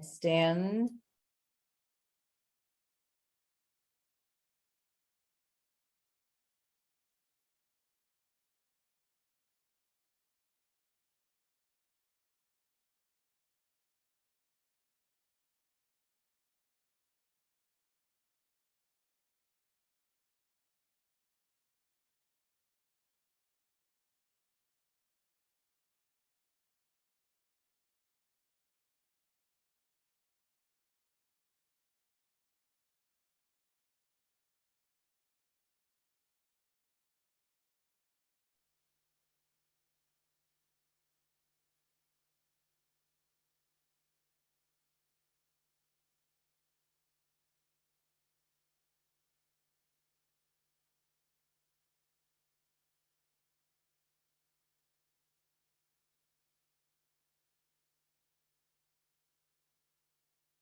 Stan.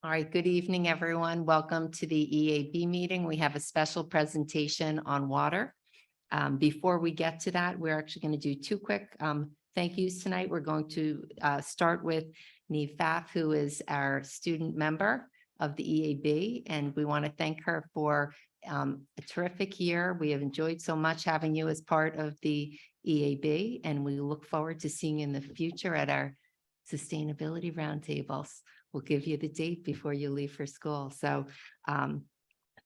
All right, good evening, everyone. Welcome to the EAB meeting. We have a special presentation on water. Before we get to that, we're actually going to do two quick thank yous tonight. We're going to start with Neve Pfaff, who is our student member of the EAB, and we want to thank her for a terrific year. We have enjoyed so much having you as part of the EAB, and we look forward to seeing you in the future at our sustainability roundtables. We'll give you the date before you leave for school. So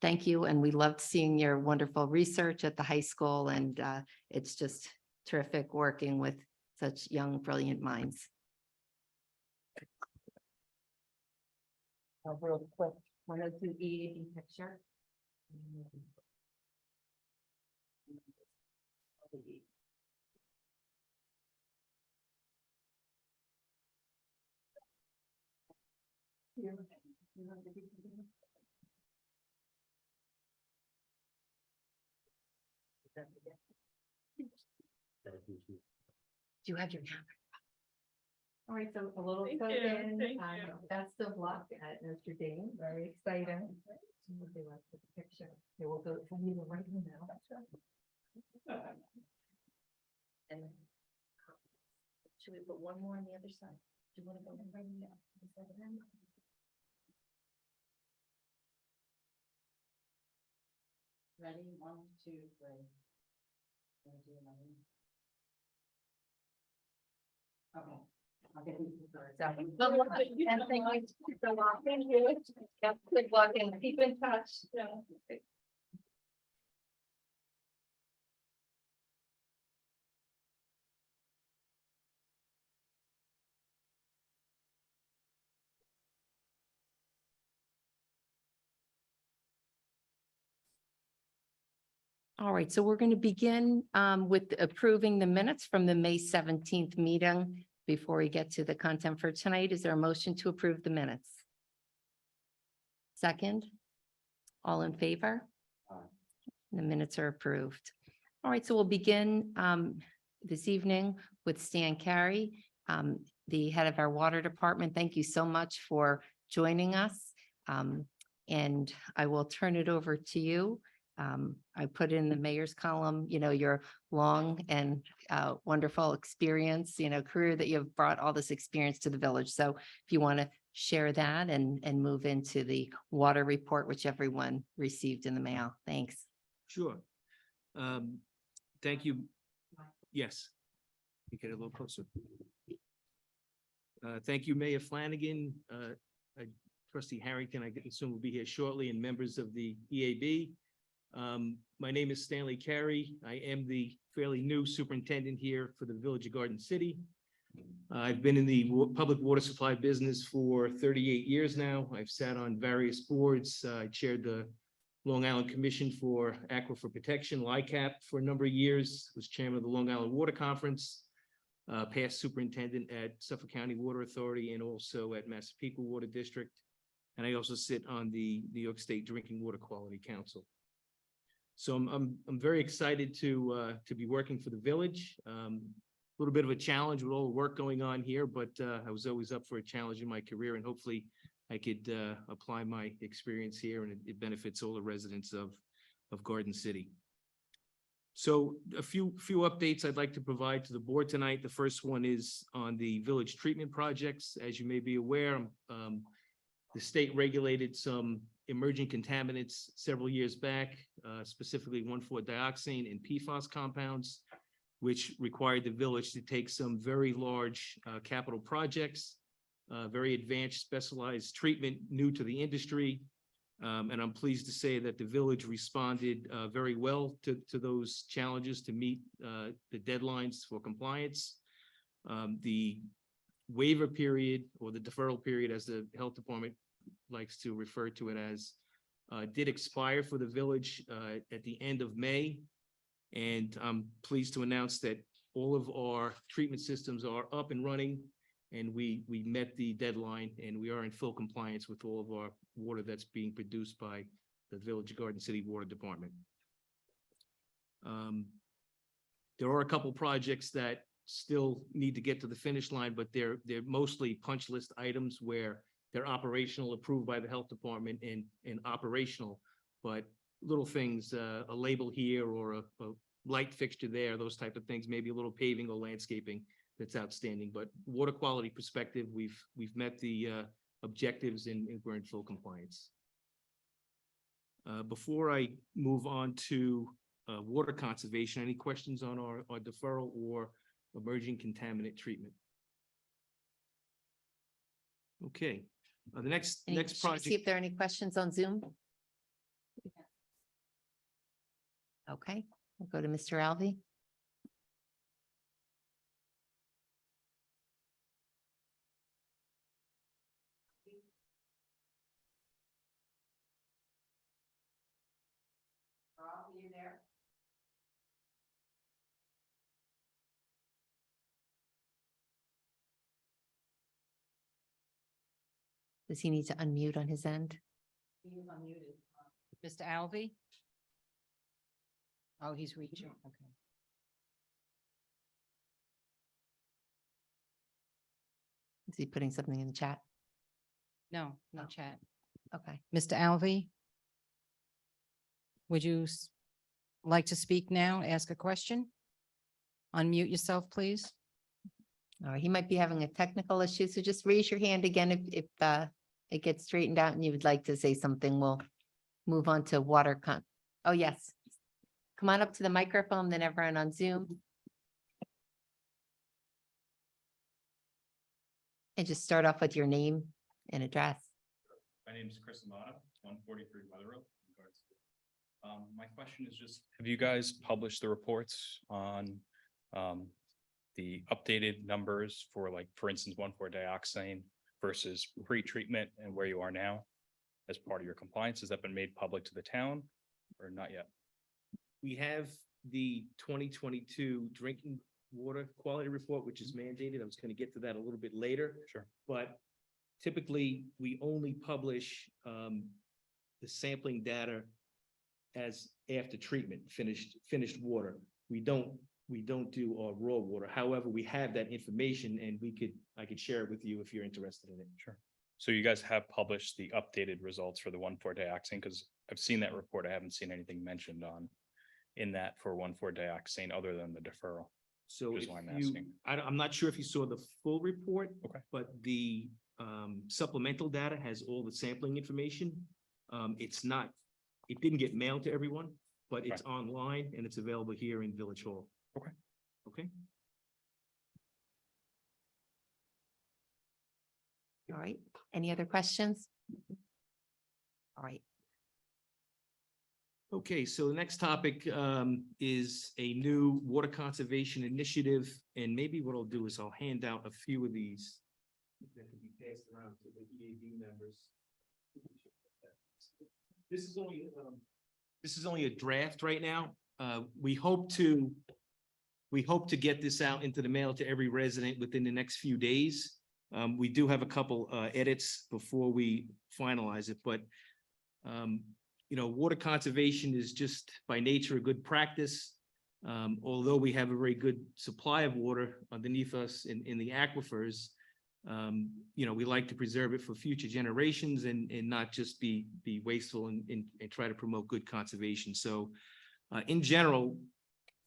thank you. And we loved seeing your wonderful research at the high school. And it's just terrific working with such young, brilliant minds. Real quick, want to do EAB picture? Do you have your camera? All right, so a little token. Best of luck at Notre Dame. Very exciting. We'll do the picture. Okay, we'll go right now. And should we put one more on the other side? Do you want to go right now? Ready? 1, 2, 3. Okay. I'll get these first. Good luck and thank you for walking. Yep, good luck and keep in touch. All right, so we're going to begin with approving the minutes from the May 17th meeting. Before we get to the content for tonight, is there a motion to approve the minutes? Second, all in favor? Aye. The minutes are approved. All right, so we'll begin this evening with Stan Carey, the head of our water department. Thank you so much for joining us. And I will turn it over to you. I put in the mayor's column, your long and wonderful experience, career that you've brought all this experience to the village. So if you want to share that and move into the water report, which everyone received in the mail. Thanks. Sure. Thank you. Yes. You get a little closer. Thank you, Mayor Flanagan, Trustee Harrington, I assume will be here shortly, and members of the EAB. My name is Stanley Carey. I am the fairly new superintendent here for the Village of Garden City. I've been in the public water supply business for 38 years now. I've sat on various boards. I chaired the Long Island Commission for Aquifer Protection, LICAP, for a number of years, was chairman of the Long Island Water Conference, past superintendent at Suffolk County Water Authority and also at Massapequa Water District. And I also sit on the New York State Drinking Water Quality Council. So I'm very excited to be working for the village. A little bit of a challenge with all the work going on here, but I was always up for a challenge in my career, and hopefully I could apply my experience here, and it benefits all the residents of Garden City. So a few updates I'd like to provide to the board tonight. The first one is on the village treatment projects. As you may be aware, The state regulated some emerging contaminants several years back, specifically 1,4-dioxane and PFAS compounds, which required the village to take some very large capital projects, very advanced specialized treatment new to the industry. And I'm pleased to say that the village responded very well to those challenges to meet the deadlines for compliance. The waiver period, or the deferral period, as the health department likes to refer to it as, did expire for the village at the end of May. And I'm pleased to announce that all of our treatment systems are up and running, and we met the deadline, and we are in full compliance with all of our water that's being produced by the Village of Garden City Water Department. There are a couple projects that still need to get to the finish line, but they're mostly punch list items where they're operational, approved by the health department and operational, but little things, a label here or a light fixture there, those type of things, maybe a little paving or landscaping that's outstanding. But water quality perspective, we've met the objectives and we're in full compliance. Before I move on to water conservation, any questions on our deferral or emerging contaminant treatment? Okay, the next Should we see project. if there are any questions on Zoom. Okay, we'll go to Mr. Alvey. Rob, are you there? Does he need to unmute on his end? He is unmuted. Mr. Alvey? Oh, he's reaching, okay. Is he putting something in the chat? No, no Oh. chat. Okay. Mr. Alvey? Would you like to speak now, ask a question? Unmute yourself, please. All right, he might be having a technical issue, so just raise your hand again if it gets straightened out and you would like to say something. We'll move on to oh, yes. Come on up to the microphone, then everyone on Zoom. And just start off with your name and address. My name is Chris Amata, 143 Weather Road. My question is just, have you guys published the reports on the updated numbers for, like, for instance, 1,4-dioxane versus pre-treatment and where you are now as part of your compliance? Has that been made public to the town or not yet? We have the 2022 drinking water quality report, which is mandated. I was going to get to that a little bit later. Sure. But typically, we only publish the sampling data as after treatment, finished water. We don't do our raw water. However, we have that information and I could share it with you if you're interested in it. Sure. So you guys have published the updated results for the 1,4-dioxane, because I've seen that report. I haven't seen anything mentioned in that for 1,4-dioxane other than the deferral. So Which is if why I'm you, asking. I'm not sure if you saw the full report. Okay. But the supplemental data has all the sampling information. It didn't get mailed to everyone, but it's online and it's available here in Village Hall. Okay. Okay. All right, any other questions? All right, Okay, so the next topic is a new water conservation initiative, and maybe what I'll do is I'll hand out a few of these that can be passed around to the EAB members. This is only a draft right now. We hope to get this out into the mail to every resident within the next few days. We do have a couple edits before we finalize it, but water conservation is just by nature a good practice. Although we have a very good supply of water underneath us in the aquifers, we like to preserve it for future generations and not just be wasteful and try to promote good conservation. So in general,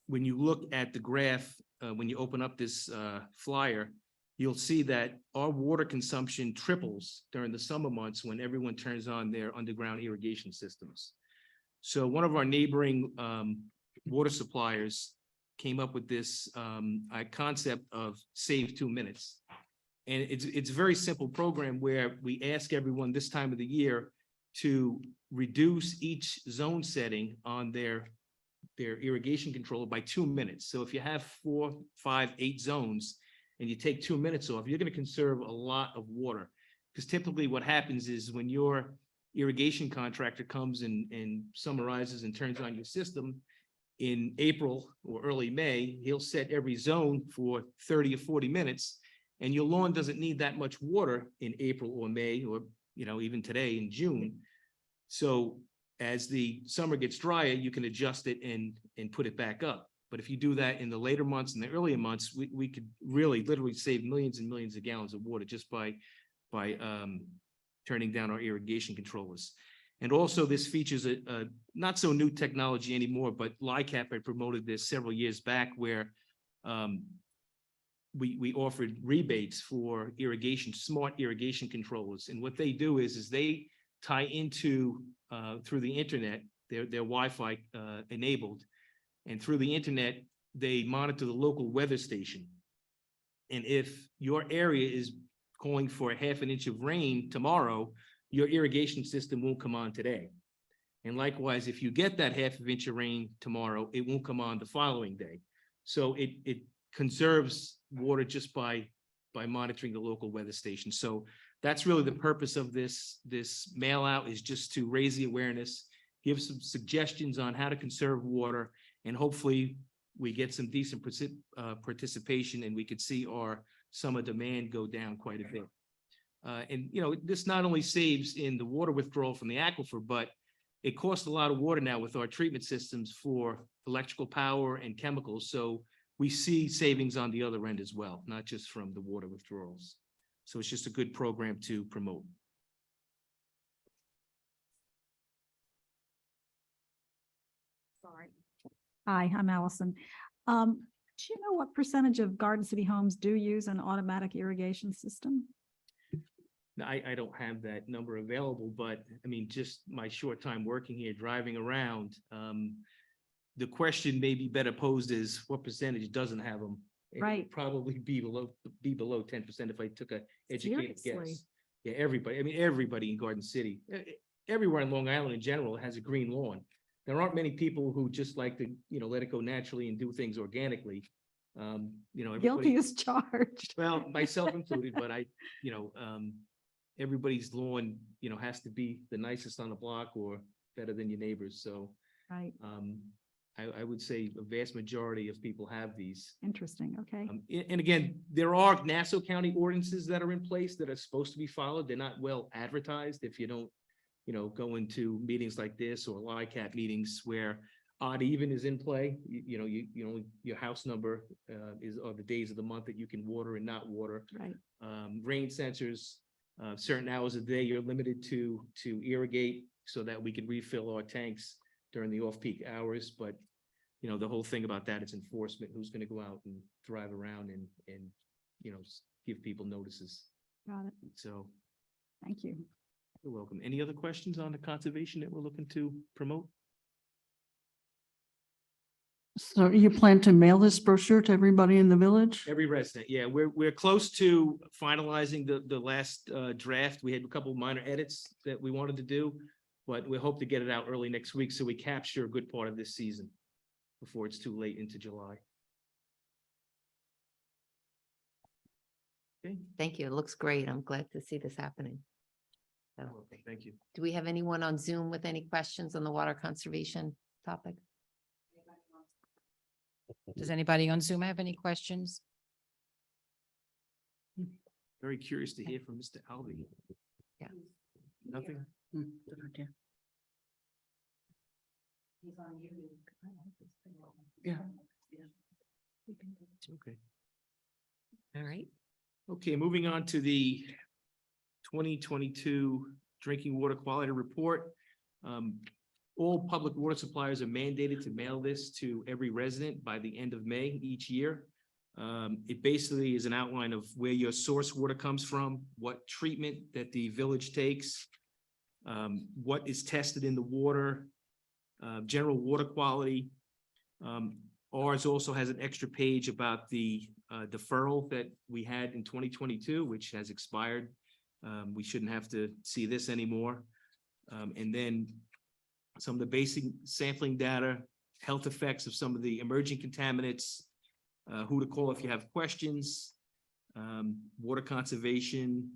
when you look at the graph, when you open up this flyer, you'll see that our water consumption triples during the summer months when everyone turns on their underground irrigation systems. So one of our neighboring water suppliers came up with this concept of save 2 minutes. And it's a very simple program where we ask everyone this time of the year to reduce each zone setting on their irrigation controller by 2 minutes. So if you have 4, 5, 8 zones and you take 2 minutes off, you're going to conserve a lot of water. Because typically what happens is when your irrigation contractor comes and summarizes and turns on your system in April or early May, he'll set every zone for 30 or 40 minutes, and your lawn doesn't need that much water in April or May, or, you know, even today in June. So as the summer gets drier, you can adjust it and put it back up. But if you do that in the later months and the earlier months, we could really literally save millions and millions of gallons of water just by turning down our irrigation controllers. And also this features a not so new technology anymore, but LICAP had promoted this several years back where we offered rebates for irrigation, smart irrigation controllers. And what they do is they tie into through the internet, they're Wi-Fi enabled. And through the internet, they monitor the local weather station. And if your area is calling for a ½ inch of rain tomorrow, your irrigation system won't come on today. And likewise, if you get that ½ inch of rain tomorrow, it won't come on the following day. So it conserves water just by monitoring the local weather station. So that's really the purpose of this mail out, is just to raise the awareness, give some suggestions on how to conserve water, and hopefully we get some decent participation and we could see our summer demand go down quite a bit. And, you know, this not only saves in the water withdrawal from the aquifer, but it costs a lot of water now with our treatment systems for electrical power and chemicals. So we see savings on the other end as well, not just from the water withdrawals. So it's just a good program to promote. Sorry. Hi, I'm Allison. Do you know what percentage of Garden City homes do use an automatic irrigation system? Now, I don't have that number available, but I mean, just my short time working here, driving around, the question may be better posed is what percentage doesn't have them? It would Right. probably be below 10% if I took a educated Seriously? guess. Yeah, everybody, I mean, everybody in Garden City, everywhere in Long Island in general has a green lawn. There aren't many people who just like to, you know, let it go naturally and do things organically. You know, Guilty everybody, as charged. well, myself included, but everybody's lawn, you know, has to be the nicest on the block or better than your neighbors. So Right, I would say a vast majority of people have these. interesting, okay. And again, there are Nassau County ordinances that are in place that are supposed to be followed. They're not well advertised. If you don't, you know, go into meetings like this or LICAP meetings where odd even is in play, you know, your house number are the days of the month that you can water and not water. Right, Rain sensors, certain hours of the day you're limited to irrigate so that we can refill our tanks during the off-peak hours. But, you know, the whole thing about that is enforcement, who's going to go out and drive around and, you know, give people notices. got it. So Thank you. you're welcome. Any other questions on the conservation that we're looking to promote? So you plan to mail this brochure to everybody in the village? Every resident, yeah, we're close to finalizing the last draft. We had a couple minor edits that we wanted to do, but we hope to get it out early next week so we capture a good part of this season before it's too late into July. Okay, Thank you. It looks great. I'm glad to see this happening. So, thank you. do we have anyone on Zoom with any questions on the water conservation topic? Does anybody on Zoom have any questions? Very curious to hear from Mr. Alvey. Yeah. Nothing? Hmm, good idea. Yeah. Okay. All right. Okay, moving on to the 2022 Drinking Water Quality Report. All public water suppliers are mandated to mail this to every resident by the end of May each year. It basically is an outline of where your source water comes from, what treatment that the village takes, what is tested in the water, general water quality. Ours also has an extra page about the deferral that we had in 2022, which has expired. We shouldn't have to see this anymore. And then some of the basic sampling data, health effects of some of the emerging contaminants, who to call if you have questions, water conservation.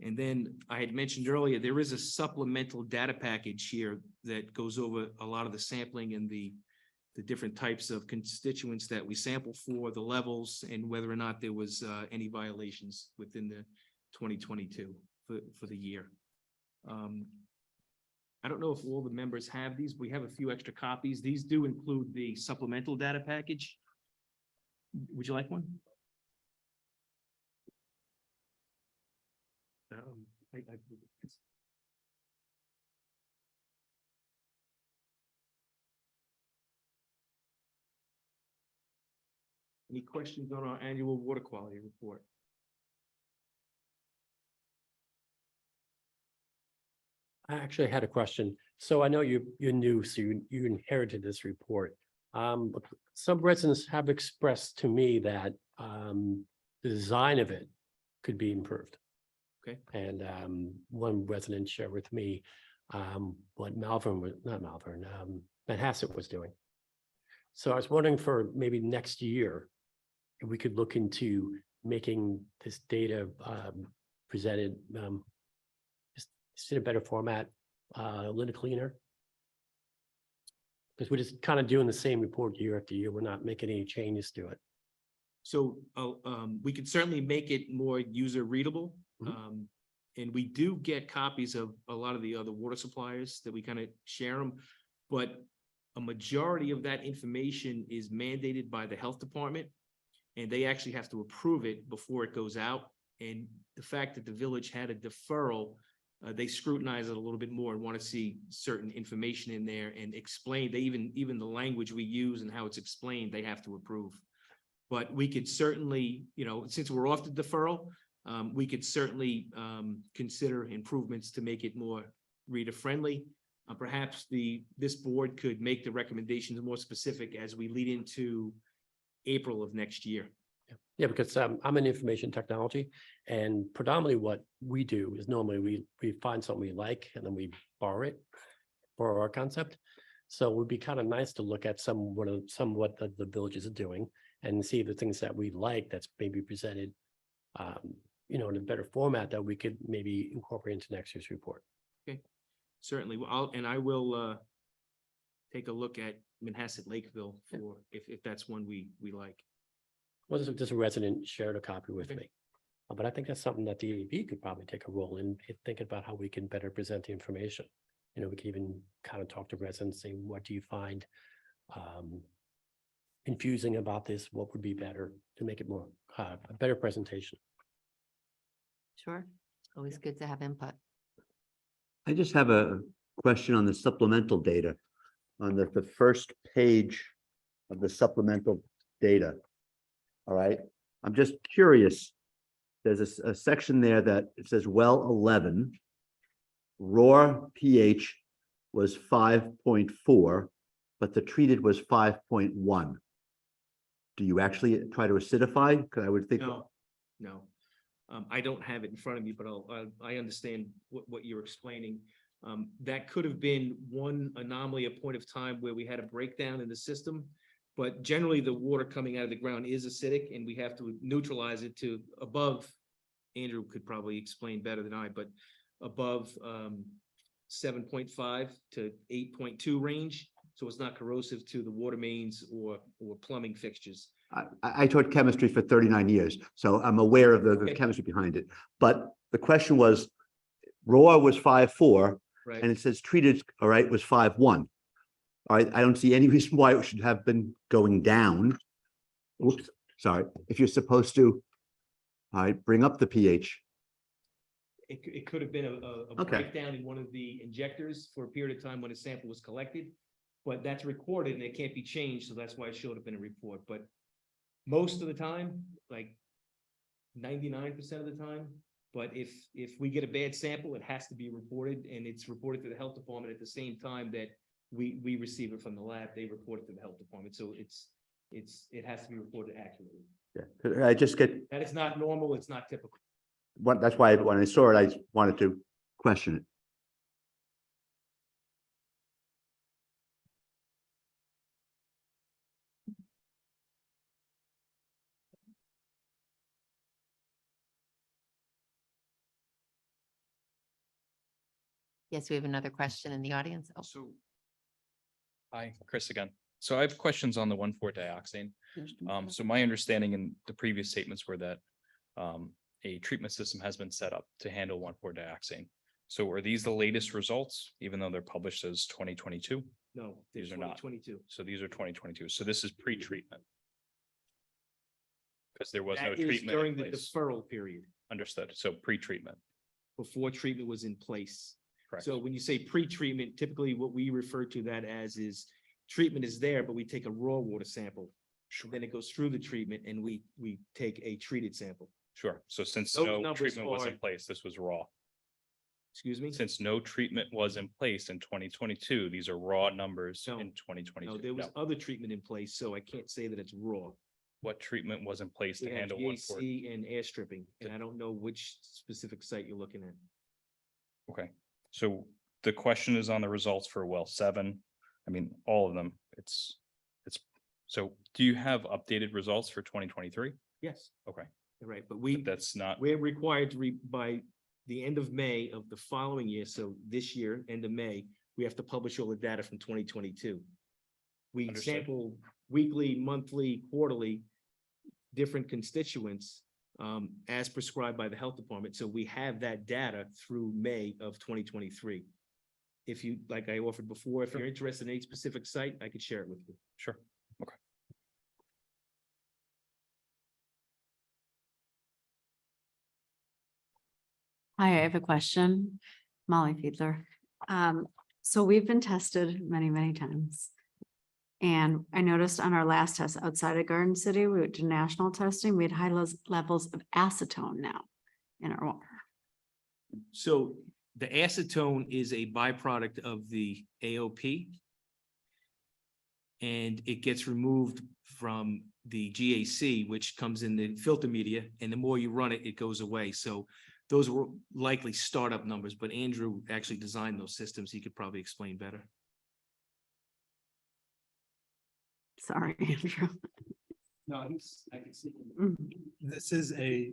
And then I had mentioned earlier, there is a supplemental data package here that goes over a lot of the sampling and the different types of constituents that we sample for, the levels, and whether or not there was any violations within the 2022 for the year. I don't know if all the members have these. We have a few extra copies. These do include the supplemental data package. Would you like one? Any questions on our annual water quality report? I actually had a question. So I know you're new, so you inherited this report. Some residents have expressed to me that the design of it could be improved. Okay. And one resident shared with me what Manhasset was doing. So I was wondering for maybe next year, if we could look into making this data presented just in a better format, a little cleaner. Because we're just kind of doing the same report year after year. We're not making any changes to it. So we could certainly make it more user readable. Mhm. And we do get copies of a lot of the other water suppliers that we kind of share them. But a majority of that information is mandated by the health department. And they actually have to approve it before it goes out. And the fact that the village had a deferral, they scrutinize it a little bit more and want to see certain information in there and explain. They even the language we use and how it's explained, they have to approve. But we could certainly, since we're off the deferral, we could certainly consider improvements to make it more reader friendly. Perhaps this board could make the recommendations more specific as we lead into April of next year. Yeah, because I'm in information technology, and predominantly what we do is normally we find something we like and then we borrow it for our concept. So it would be kind of nice to look at what the villages are doing and see the things that we like that's maybe presented, in a better format that we could maybe incorporate into next year's report. Okay, certainly. I will take a look at Manhasset Lakeville for if that's one we like. Well, just a resident shared a copy with Okay. me. But I think that's something that the EAB could probably take a role in thinking about how we can better present the information. We can even kind of talk to residents, say, what do you find confusing about this? What would be better to make it more a better presentation? Sure. Always good to have input. I just have a question on the supplemental data. On the first page of the supplemental data. All right, I'm just curious. There's a section there that it says well 11. Raw pH was 5.4, but the treated was 5.1. Do you actually try to acidify? Because I would think. No. I don't have it in front of me, but I understand what you're explaining. That could have been one anomaly, a point of time where we had a breakdown in the system. But generally, the water coming out of the ground is acidic, and we have to neutralize it to above. Andrew could probably explain better than I, but above 7.5 to 8.2 range. So it's not corrosive to the water mains or plumbing fixtures. I taught chemistry for 39 years, so I'm aware of the Okay. chemistry behind it. But the question was, raw was 5.4, Right. and it says treated, all right, was 5.1. All right, I don't see any reason why it should have been going down. Oops, sorry. If you're supposed to, all right, bring up the pH. It could have been a Okay. breakdown in one of the injectors for a period of time when a sample was collected. But that's recorded and it can't be changed, so that's why it showed up in a report. But most of the time, like 99% of the time. But if we get a bad sample, it has to be reported, and it's reported to the health department at the same time that we receive it from the lab. They report it to the health department. So it has to be reported accurately. Yeah, I just get, That is not normal. It's not typical. that's why when I saw it, I wanted to question it. Yes, we have another question in the audience. Oh, So. Hi, Chris again. So I have questions on the 1,4-dioxane. So my understanding in the previous statements were that a treatment system has been set up to handle 1,4-dioxane. So are these the latest results, even though they're published as 2022? No, These are not. 2022. So these are 2022. So this is pre-treatment. Because there was no That is treatment during in the place. deferral period, Understood. So pre-treatment, before treatment was in place. correct? So when you say pre-treatment, typically what we refer to that as is treatment is there, but we take a raw water sample. Then it goes through the treatment and we take a treated sample. Sure. So since Those no numbers treatment was in are- place, this was raw. Excuse me? Since no treatment was in place in 2022, these are raw numbers No. in 2022. No, there was other treatment in place, so I can't say that it's raw. What treatment was in place We to have handle 1,4? GAC and air stripping, and I don't know which specific site you're looking at. Okay, so the question is on the results for well 7. I mean, all of them. It's, so do you have updated results for 2023? Yes, Okay, right, but but that's not, we're required to by the end of May of the following year, so this year, end of May, we have to publish all the data from 2022. We Understood. sample weekly, monthly, quarterly, different constituents as prescribed by the health department. So we have that data through May of 2023. If you, like I offered before, if you're interested in a specific site, I could share it with you. sure. Okay. Hi, I have a question. Molly Fiedler. So we've been tested many, many times. And I noticed on our last test outside of Garden City, we went to national testing, we had high levels of acetone now in our water. So the acetone is a byproduct of the AOP. And it gets removed from the GAC, which comes in the filter media, and the more you run it, it goes away. So those were likely startup numbers, but Andrew actually designed those systems. He could probably explain better. Sorry, Andrew. No, I can see. This is a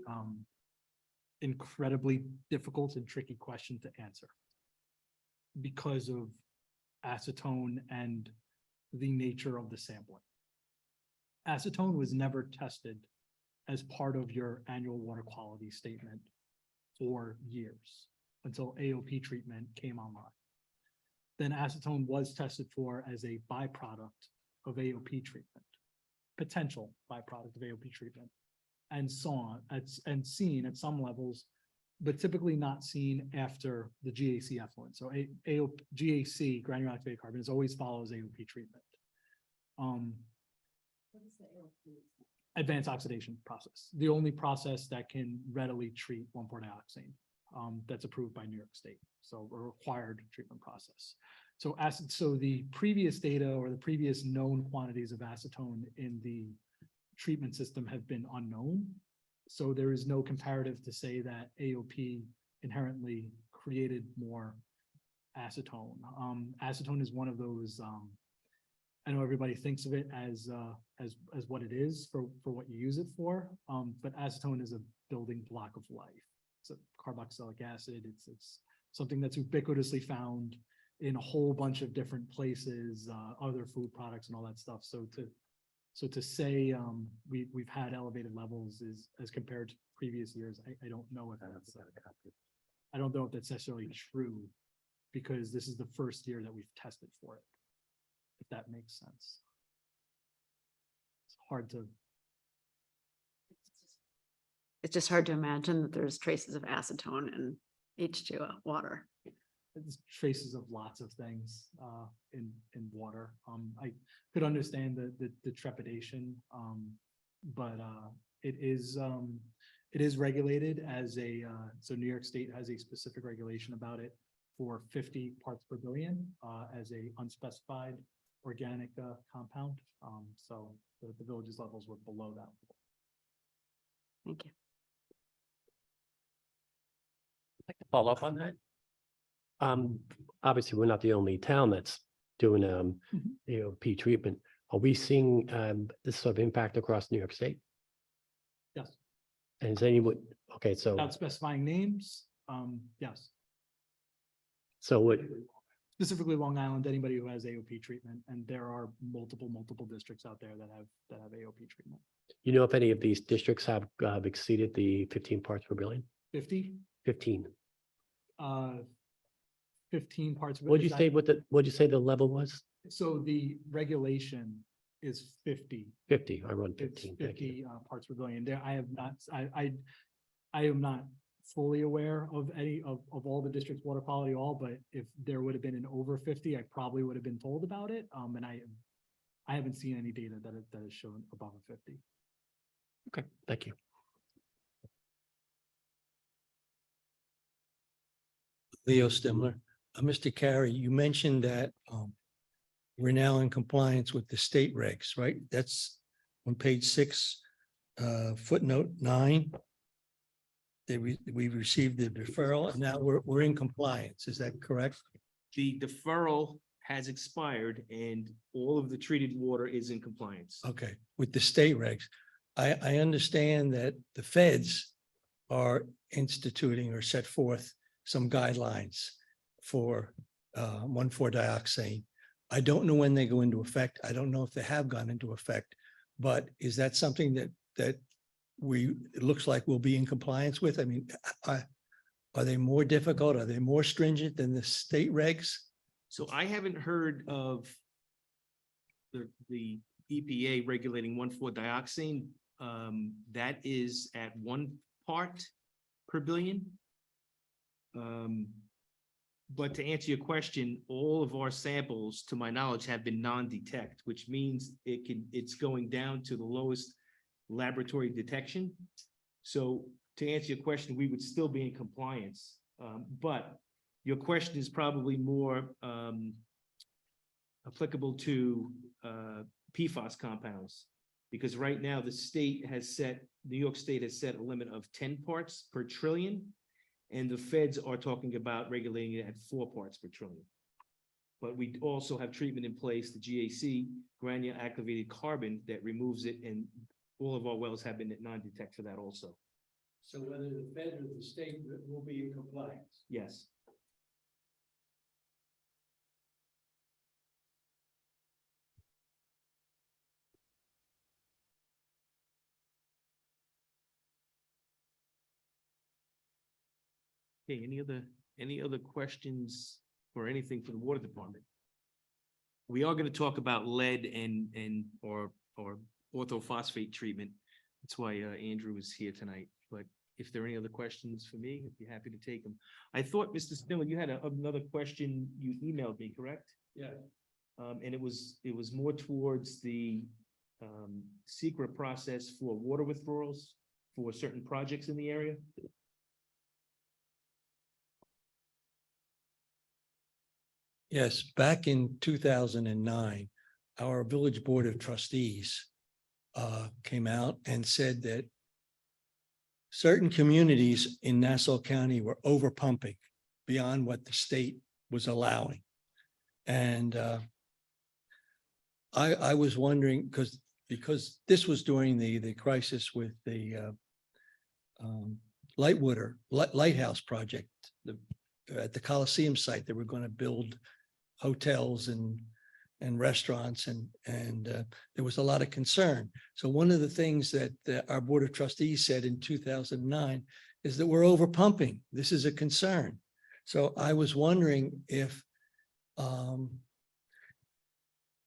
incredibly difficult and tricky question to answer because of acetone and the nature of the sampling. Acetone was never tested as part of your annual water quality statement for years until AOP treatment came online. Then acetone was tested for as a byproduct of AOP treatment, potential byproduct of AOP treatment, and and seen at some levels, but typically not seen after the GAC effluent. So GAC, granular activated carbon, is always follows AOP treatment. Advanced oxidation process, the only process that can readily treat 1,4-dioxane that's approved by New York State. So a required treatment process. So the previous data or the previous known quantities of acetone in the treatment system have been unknown. So there is no comparative to say that AOP inherently created more acetone. Acetone is one of those, I know everybody thinks of it as what it is for what you use it for, but acetone is a building block of life. It's a carboxylic acid. It's something that's ubiquitously found in a whole bunch of different places, other food products and all that stuff. So to say we've had elevated levels is as compared to previous years, I don't know if that's I don't know if that's necessarily true, because this is the first year that we've tested for it, if that makes sense. It's hard to. It's just hard to imagine that there's traces of acetone in H2O water. There's traces of lots of things in water. I could understand the trepidation but it is regulated as so New York State has a specific regulation about it for 50 parts per billion as a unspecified organic compound. So the village's levels were below that. Thank you. Like to follow up on that. Obviously, we're not the only town that's doing AOP treatment. Are we seeing this sort of impact across New York State? Yes. And is anyone, okay, so, Without specifying names, yes. so what, Specifically Long Island, anybody who has AOP treatment, and there are multiple districts out there that have AOP treatment. you know, if any of these districts have exceeded the 15 parts per billion? 50, 15. 15 parts. per What'd you billion. say, what'd you say the level was? So the regulation is 50. 50, I run It's 15. Thank you. 50 parts per billion. There, I have not, I am not fully aware of any of all the district's water quality at all, but if there would have been an over 50, I probably would have been told about it. And I haven't seen any data that has shown above a 50. Okay, thank you. Leo Stimler. Mr. Carey, you mentioned that we're now in compliance with the state regs, right? That's on page 6, footnote 9. We've received the deferral and now we're in compliance. Is that correct? The deferral has expired and all of the treated water is in compliance. Okay, with the state regs. I understand that the feds are instituting or set forth some guidelines for 1,4-dioxane. I don't know when they go into effect. I don't know if they have gone into effect, but is that something that it looks like we'll be in compliance with? I mean, are they more difficult? Are they more stringent than the state regs? So I haven't heard of the EPA regulating 1,4-dioxane. That is at 1 part per billion. But to answer your question, all of our samples, to my knowledge, have been non-detect, which means it's going down to the lowest laboratory detection. So to answer your question, we would still be in compliance. But your question is probably more applicable to PFAS compounds. Because right now the New York State has set a limit of 10 parts per trillion. And the feds are talking about regulating it at 4 parts per trillion. But we also have treatment in place, the GAC, granular activated carbon, that removes it, and all of our wells have been at non-detect for that also. So whether the fed or the state will be in compliance? Yes. Okay, any other questions or anything for the water department? We are going to talk about lead or orthophosphate treatment. That's why Andrew is here tonight. But if there are any other questions for me, I'd be happy to take them. I thought, Mr. Spindler, you had another question you emailed me, correct? Yeah. And it was more towards the secret process for water withdrawals for certain projects in the area. Yes, back in 2009, our village board of trustees came out and said that certain communities in Nassau County were over pumping beyond what the state was allowing. And I was wondering, because this was during the crisis with the Lighthouse project, at the Coliseum site, they were going to build hotels and restaurants, and there was a lot of concern. So one of the things that our board of trustees said in 2009 is that we're over pumping. This is a concern. So I was wondering if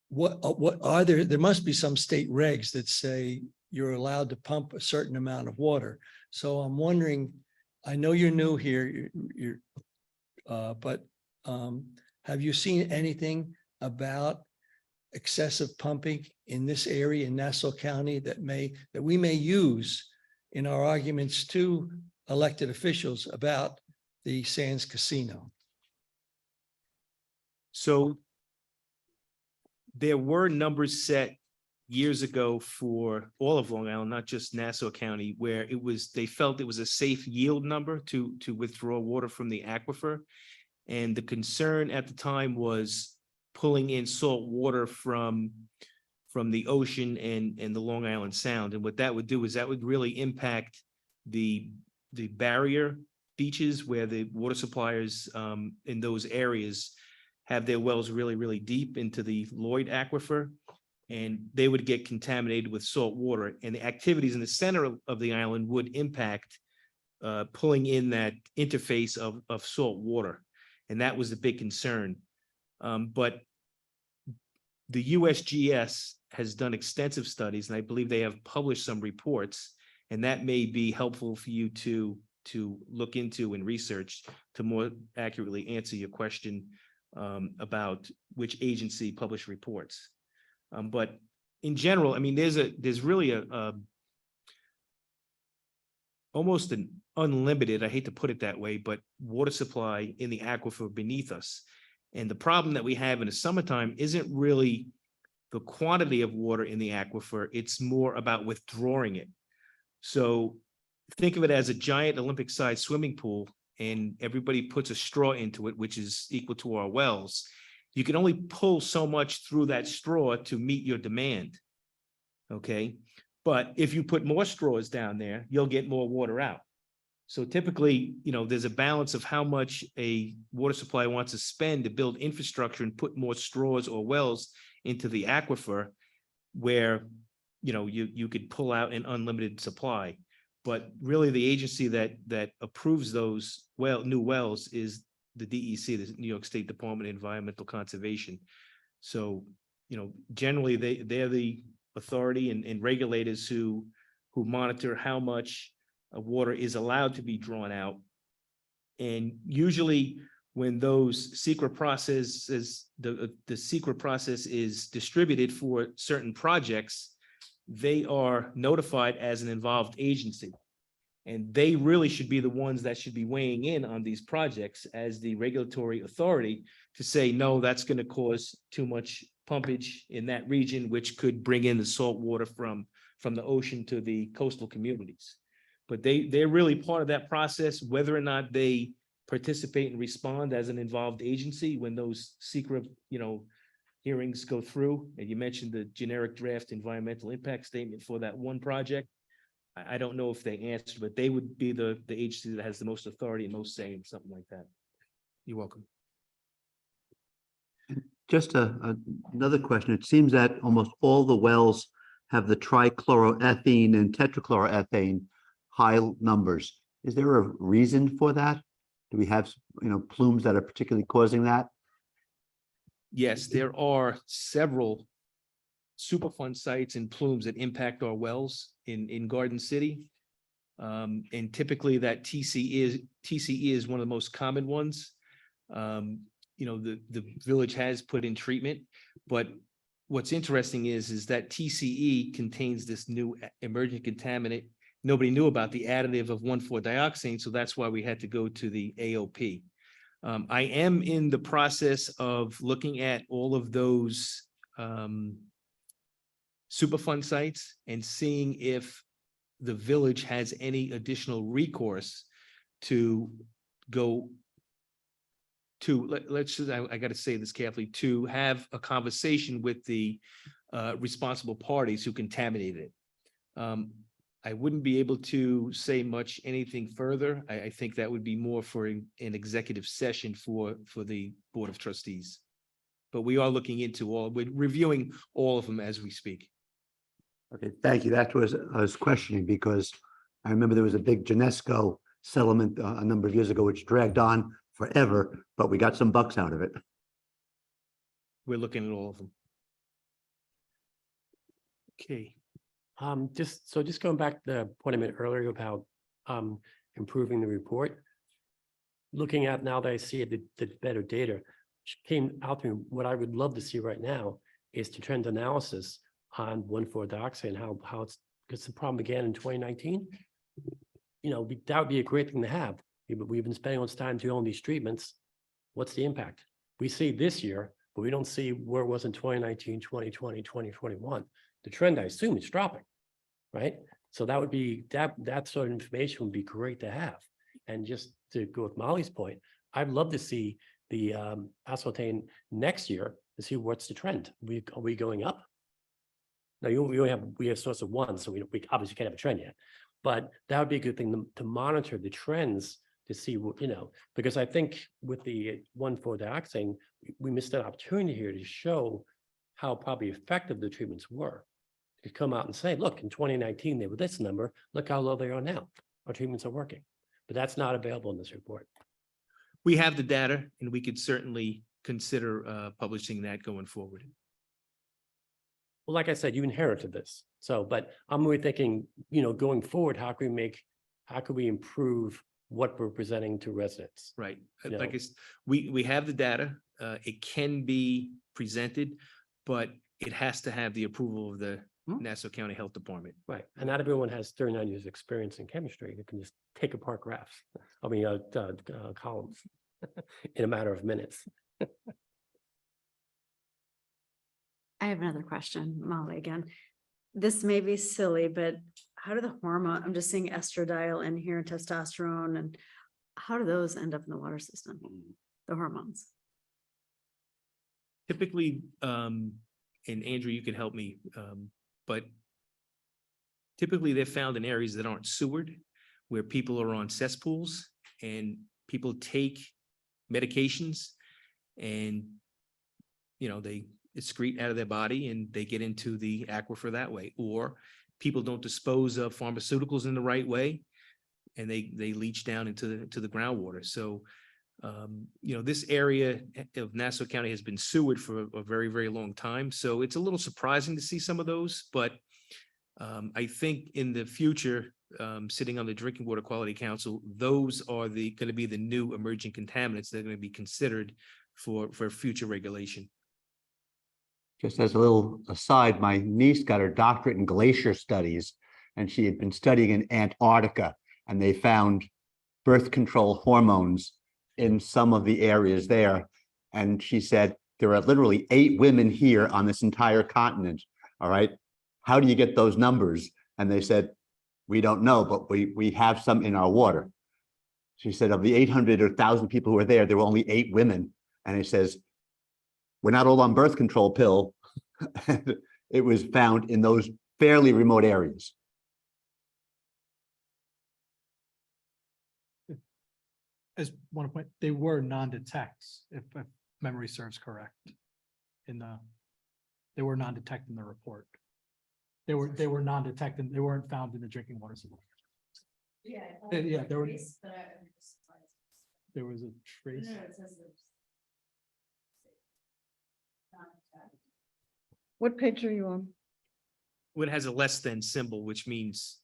what are there must be some state regs that say you're allowed to pump a certain amount of water. So I'm wondering, I know you're new here, but have you seen anything about excessive pumping in this area in Nassau County that we may use in our arguments to elected officials about the Sands Casino? So there were numbers set years ago for all of Long Island, not just Nassau County, where they felt it was a safe yield number to withdraw water from the aquifer. And the concern at the time was pulling in salt water from the ocean and the Long Island Sound. And what that would do is that would really impact the barrier beaches where the water suppliers in those areas have their wells really, really deep into the Lloyd aquifer, and they would get contaminated with salt water. And the activities in the center of the island would impact pulling in that interface of salt water. And that was the big concern. But the USGS has done extensive studies, and I believe they have published some reports, and that may be helpful for you to look into and research to more accurately answer your question about which agency published reports. But in general, I mean, there's really a almost an unlimited, I hate to put it that way, but water supply in the aquifer beneath us. And the problem that we have in the summertime isn't really the quantity of water in the aquifer, it's more about withdrawing it. So think of it as a giant Olympic-sized swimming pool, and everybody puts a straw into it, which is equal to our wells. You can only pull so much through that straw to meet your demand. Okay, but if you put more straws down there, you'll get more water out. So typically, there's a balance of how much a water supply wants to spend to build infrastructure and put more straws or wells into the aquifer, where you could pull out an unlimited supply. But really, the agency that approves those new wells is the DEC, the New York State Department of Environmental Conservation. So, generally they're the authority and regulators who monitor how much water is allowed to be drawn out. And usually when those secret processes, the secret process is distributed for certain projects, they are notified as an involved agency. And they really should be the ones that should be weighing in on these projects as the regulatory authority to say, no, that's going to cause too much pumpage in that region, which could bring in the salt water from the ocean to the coastal communities. But they're really part of that process, whether or not they participate and respond as an involved agency when those secret, hearings go through. And you mentioned the generic draft environmental impact statement for that one project. I don't know if they answered, but they would be the agency that has the most authority and most say in something like that. You're welcome. Just another question. It seems that almost all the wells have the trichloroethane and tetrachloroethane high numbers. Is there a reason for that? Do we have, plumes that are particularly causing that? Yes, there are several Superfund sites and plumes that impact our wells in Garden City. And typically that TCE is one of the most common ones. The village has put in treatment, but what's interesting is that TCE contains this new emerging contaminant. Nobody knew about the additive of 1,4-dioxane, so that's why we had to go to the AOP. I am in the process of looking at all of those Superfund sites and seeing if the village has any additional recourse to go to, I got to say this carefully, to have a conversation with the responsible parties who contaminated it. I wouldn't be able to say anything further. I think that would be more for an executive session for the Board of Trustees. But we are looking into we're reviewing all of them as we speak. Okay, thank you. That was, I was questioning because I remember there was a big Genesco settlement a number of years ago, which dragged on forever, but we got some bucks out of it. We're looking at all of them. Okay. Just going back to the point I made earlier about improving the report. Looking at now that I see the better data, which came out to me, what I would love to see right now is to trend analysis on 1,4-dioxane, how it's, because the problem began in 2019. You know, that would be a great thing to have. We've been spending all this time doing all these treatments. What's the impact? We see this year, but we don't see where it was in 2019, 2020, 2021. The trend, I assume, is dropping, right? So that would be, that sort of information would be great to have. And just to go with Molly's point, I'd love to see the aspartame next year to see what's the trend. Are we going up? Now, we have source of one, so we obviously can't have a trend yet. But that would be a good thing to monitor the trends to see what, you know, because I think with the 1,4-dioxane, we missed an opportunity here to show how probably effective the treatments were. To come out and say, look, in 2019, they were this number, look how low they are now. Our treatments are working, but that's not available in this report. We have the data and we could certainly consider publishing that going forward. Well, like I said, you inherited this. So, but I'm really thinking, you know, going forward, how can we improve what we're presenting to residents? Right. You Like know. we have the data. It can be presented, but it has to have the approval of the Nassau County Health Department. Right. And not everyone has 39 years of experience in chemistry. You can just take apart graphs, columns in a matter of minutes. I have another question, Molly, again. This may be silly, but how do the hormone, I'm just seeing estradiol in here, testosterone, and how do those end up in the water system? The hormones? Typically, and Andrew, you can help me, but typically they're found in areas that aren't sewered, where people are on cesspools and people take medications and, you know, they excrete out of their body and they get into the aquifer that way, or people don't dispose of pharmaceuticals in the right way and they leach down into the groundwater. So, you know, this area of Nassau County has been sewered for a very, very long time. So it's a little surprising to see some of those, but I think in the future, sitting on the Drinking Water Quality Council, those are going to be the new emerging contaminants that are going to be considered for future regulation. Just as a little aside, my niece got her doctorate in glacier studies, and she had been studying in Antarctica, and they found birth control hormones in some of the areas there. And she said, there are literally 8 women here on this entire continent. All right. How do you get those numbers? And they said, we don't know, but we have some in our water. She said, of the 800 or 1,000 people who were there were only 8 women. And he says, we're not all on birth control pill. It was found in those fairly remote areas. As one point, they were non-detects, if memory serves correct. They were non-detect in the report. They were non-detect, they weren't found in the drinking water supply. Yeah, there was a trace. What page are you on? It has a less than symbol, which means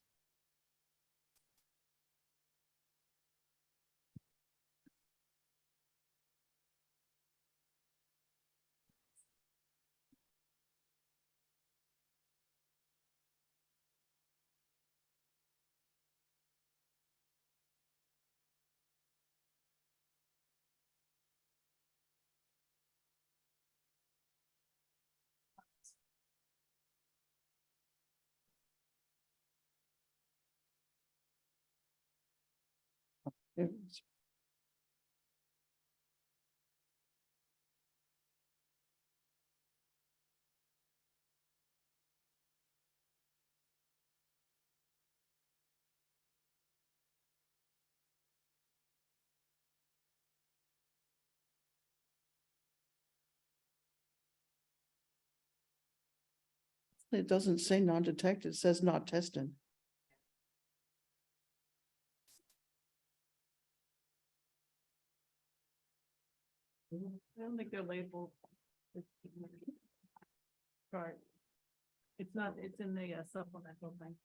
It doesn't say non-detected, it says not tested. I don't think they're labeled. Chart. It's not, it's in the supplemental thing.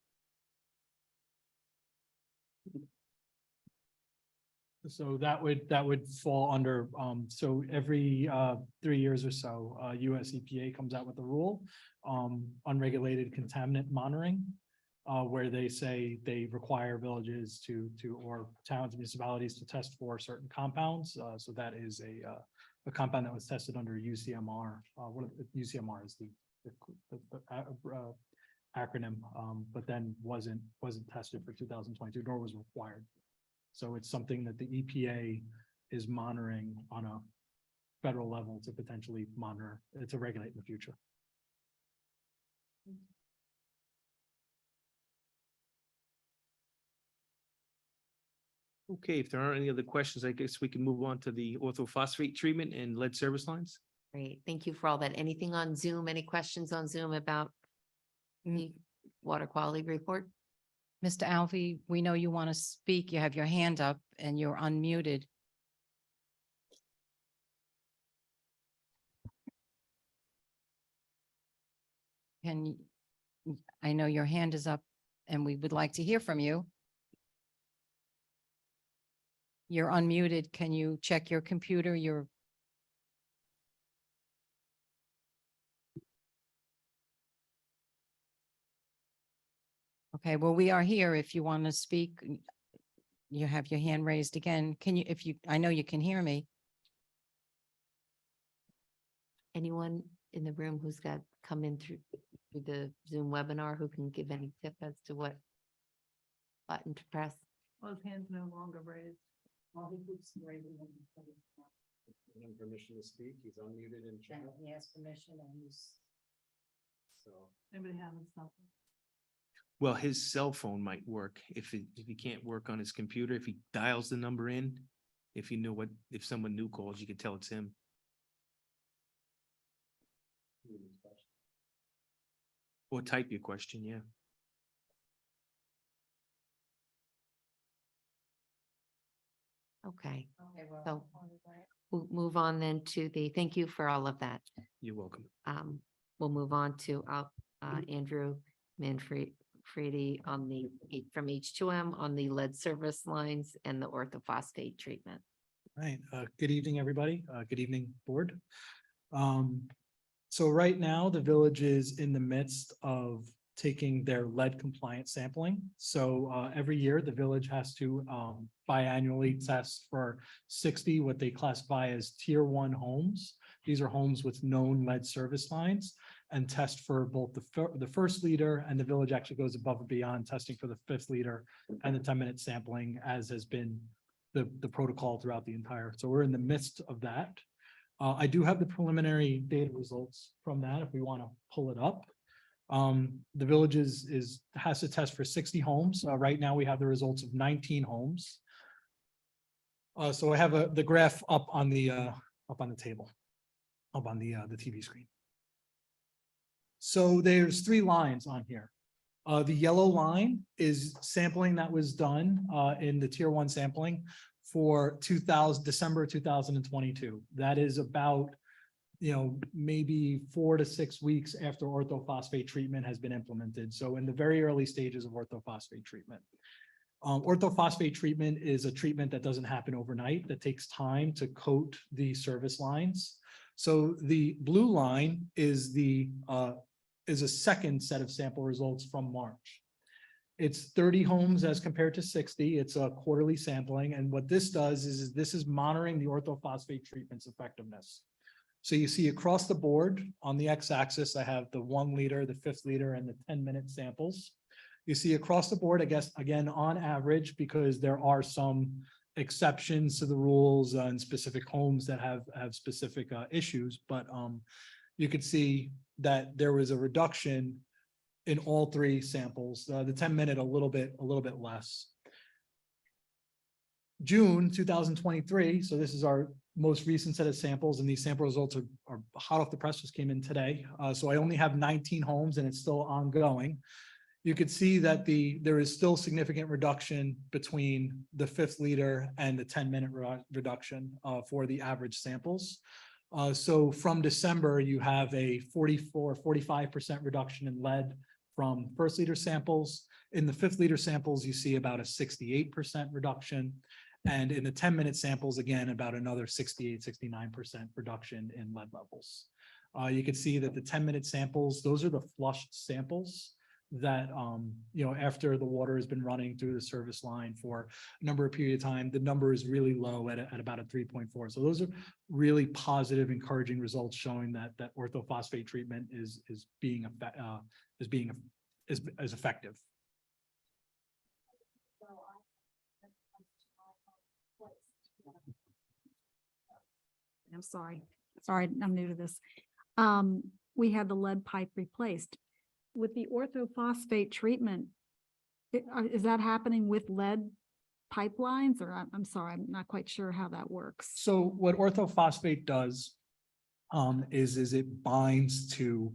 So that would fall under, so every 3 years or so, US EPA comes out with a rule, unregulated contaminant monitoring, where they say they require villages or towns, municipalities to test for certain compounds. So that is a compound that was tested under UCMR. UCMR is the acronym, but then wasn't tested for 2022, nor was required. So it's something that the EPA is monitoring on a federal level to potentially monitor, to regulate in the future. Okay, if there aren't any other questions, I guess we can move on to the orthophosphate treatment and lead service lines. Great. Thank you for all that. Anything on Zoom? Any questions on Zoom about the water quality report? Mr. Alvey, we know you want to speak. You have your hand up and you're unmuted. I know your hand is up and we would like to hear from you. You're unmuted. Can you check your computer? Okay, well, we are here. If you want to speak, you have your hand raised again. Can you, I know you can hear me. Anyone in the room who's come in through the Zoom webinar who can give any tip as to what button to press? Well, his hand's no longer raised. Permission to speak, he's unmuted in chat. He has permission and he's. So. Anybody have his cell phone? Well, his cell phone might work if he can't work on his computer, if he dials the number in. If if someone new calls, you can tell it's him. Or type your question, yeah. Okay, so we'll move on then to thank you for all of that. You're welcome. We'll move on to Andrew Manfredi from H2M on the lead service lines and the orthophosphate treatment. Right. Good evening, everybody. Good evening, board. So right now, the village is in the midst of taking their lead compliant sampling. So every year, the village has to biannually test for 60 what they classify as tier 1 homes. These are homes with known lead service lines, and test for both the first leader, and the village actually goes above and beyond testing for the 5th leader and the 10-minute sampling, as has been the protocol throughout the entire. So we're in the midst of that. I do have the preliminary data results from that if we want to pull it up. The village has to test for 60 homes. Right now we have the results of 19 homes. So I have the graph up on the table, up on the TV screen. So there's 3 lines on here. The yellow line is sampling that was done in the tier 1 sampling for December 2022. That is about, maybe 4 to 6 weeks after orthophosphate treatment has been implemented. So in the very early stages of orthophosphate treatment. Orthophosphate treatment is a treatment that doesn't happen overnight, that takes time to coat the service lines. So the blue line is a second set of sample results from March. It's 30 homes as compared to 60. It's a quarterly sampling. And what this does is this is monitoring the orthophosphate treatment's effectiveness. So you see across the board on the x-axis, I have the 1 liter, the 5th liter, and the 10-minute samples. You see across the board, I guess, again, on average, because there are some exceptions to the rules and specific homes that have specific issues, but you could see that there was a reduction in all 3 samples. The 10-minute a little bit less. June 2023. So this is our most recent set of samples, and these sample results are hot off the press, just came in today. So I only have 19 homes, and it's still ongoing. You could see that there is still significant reduction between the 5th liter and the 10-minute reduction for the average samples. So from December, you have a 45% reduction in lead from 1st liter samples. In the 5th liter samples, you see about a 68% reduction. And in the 10-minute samples, again, about another 68-69% reduction in lead levels. You can see that the 10-minute samples, those are the flushed samples that, after the water has been running through the service line for a number of period of time, the number is really low at about a 3.4. So those are really positive, encouraging results showing that orthophosphate treatment is effective. I'm sorry, I'm new to this. We had the lead pipe replaced. With the orthophosphate treatment, is that happening with lead pipelines, or I'm sorry, I'm not quite sure how that works. So what orthophosphate does is it binds to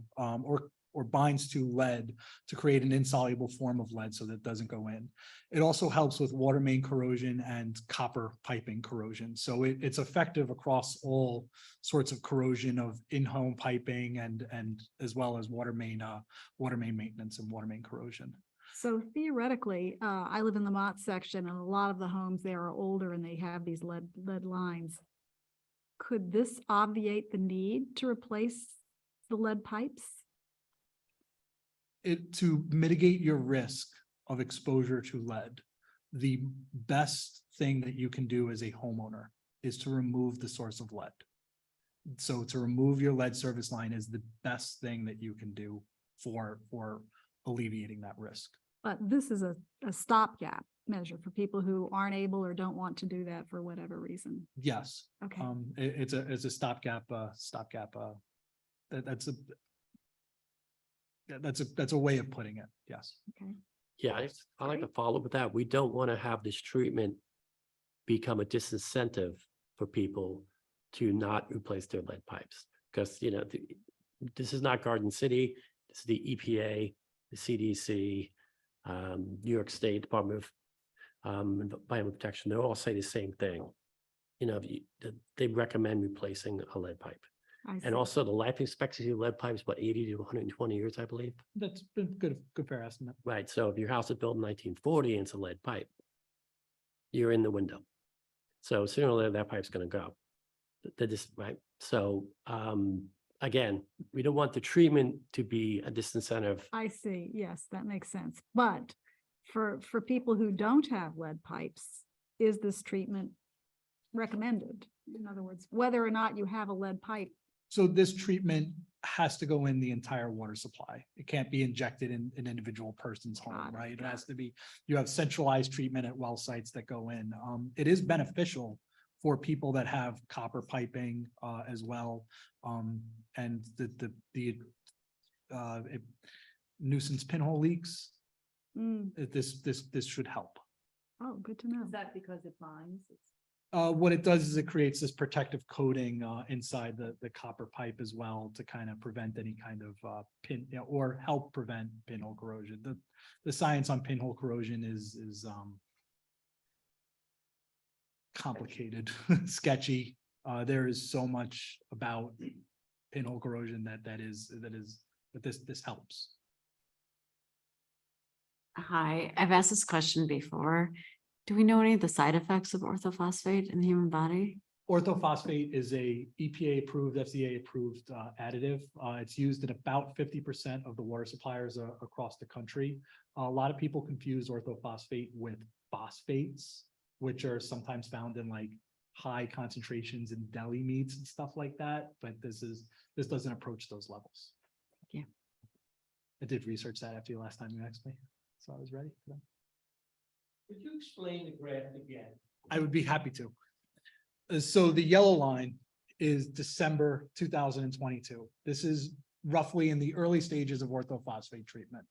or binds to lead to create an insoluble form of lead so that it doesn't go in. It also helps with water main corrosion and copper piping corrosion. So it's effective across all sorts of corrosion of in-home piping and as well as water main maintenance and water main corrosion. So theoretically, I live in the Mott section, and a lot of the homes there are older and they have these lead lines. Could this obviate the need to replace the lead pipes? To mitigate your risk of exposure to lead, the best thing that you can do as a homeowner is to remove the source of lead. So to remove your lead service line is the best thing that you can do for alleviating that risk. But this is a stopgap measure for people who aren't able or don't want to do that for whatever reason. Yes. Okay. It's a stopgap. That's a way of putting it. Yes. Okay. Yeah, I like to follow up with that. We don't want to have this treatment become a disincentive for people to not replace their lead pipes. Because, this is not Garden City, this is the EPA, the CDC, New York State Department of Environmental Protection. They all say the same thing. They recommend replacing a lead pipe. I see. And also the life expectancy of lead pipes, about 80 to 120 years, I believe. That's been good fair estimate. Right. So if your house was built in 1940 and it's a lead pipe, you're in the window. So sooner or later that pipe's going to go. Right. So again, we don't want the treatment to be a disincentive. I see. Yes, that makes sense. But for people who don't have lead pipes, is this treatment recommended? In other words, whether or not you have a lead pipe. So this treatment has to go in the entire water supply. It can't be injected in an individual person's home, Got it, right? It got has to be, you have centralized treatment at well sites that go in. It is beneficial for people that have copper piping as well. And the nuisance pinhole leaks, this should help. Oh, good to know. Is that because it binds? What it does is it creates this protective coating inside the copper pipe as well to kind of prevent any kind of or help prevent pinhole corrosion. The science on pinhole corrosion is complicated, sketchy. There is so much about pinhole corrosion that this helps. Hi, I've asked this question before. Do we know any of the side effects of orthophosphate in the human body? Orthophosphate is a EPA approved, FDA approved additive. It's used in about 50% of the water suppliers across the country. A lot of people confuse orthophosphate with phosphates, which are sometimes found in like high concentrations in deli meats and stuff like that. But this doesn't approach those levels. Thank you. I did research that after the last time you asked me, so I was ready for that. Could you explain the graph again? I would be happy to. So the yellow line is December 2022. This is roughly in the early stages of orthophosphate treatment.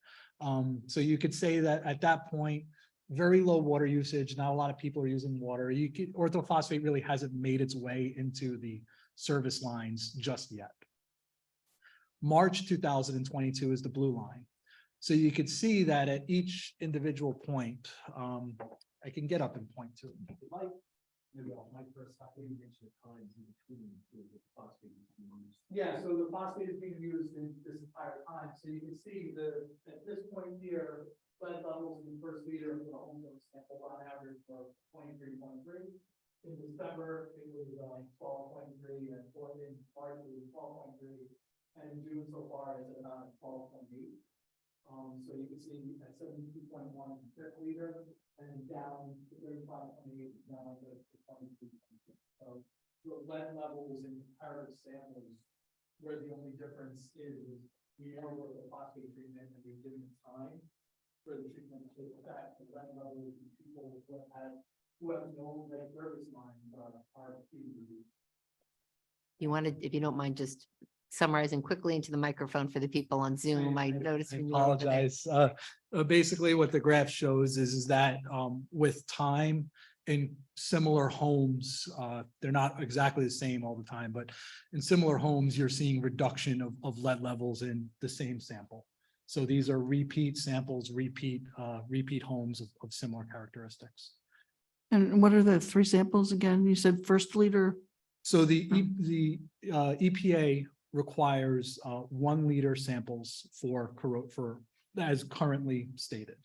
So you could say that at that point, very low water usage, not a lot of people are using water. Orthophosphate really hasn't made its way into the service lines just yet. March 2022 is the blue line. So you could see that at each individual point, I can get up and point to it if you like. maybe I'll mic first. Yeah, so the phosphate is being used in this entire time, so you can see at this point here, lead levels in the first liter of the home sample on average were 23.3. In December, it was 12.3, and in March, it was 12.3, and in June so far, it's at about 12.8. So you can see at 72.1 fifth liter, and down to 35.8, down to 22. So the lead levels in comparative samples, where the only difference is we know where the phosphate treatment, and we've given time for the treatment to take effect. The lead levels in people who have no lead service lines are being reduced. You wanted, if you don't mind, just summarizing quickly into the microphone for the people on Zoom. I noticed. I when you were over there. apologize. Basically what the graph shows is that with time in similar homes, they're not exactly the same all the time, but in similar homes, you're seeing reduction of lead levels in the same sample. So these are repeat samples, repeat homes of similar characteristics. And what are the three samples again? You said first liter. So the EPA requires 1 liter samples for as currently stated.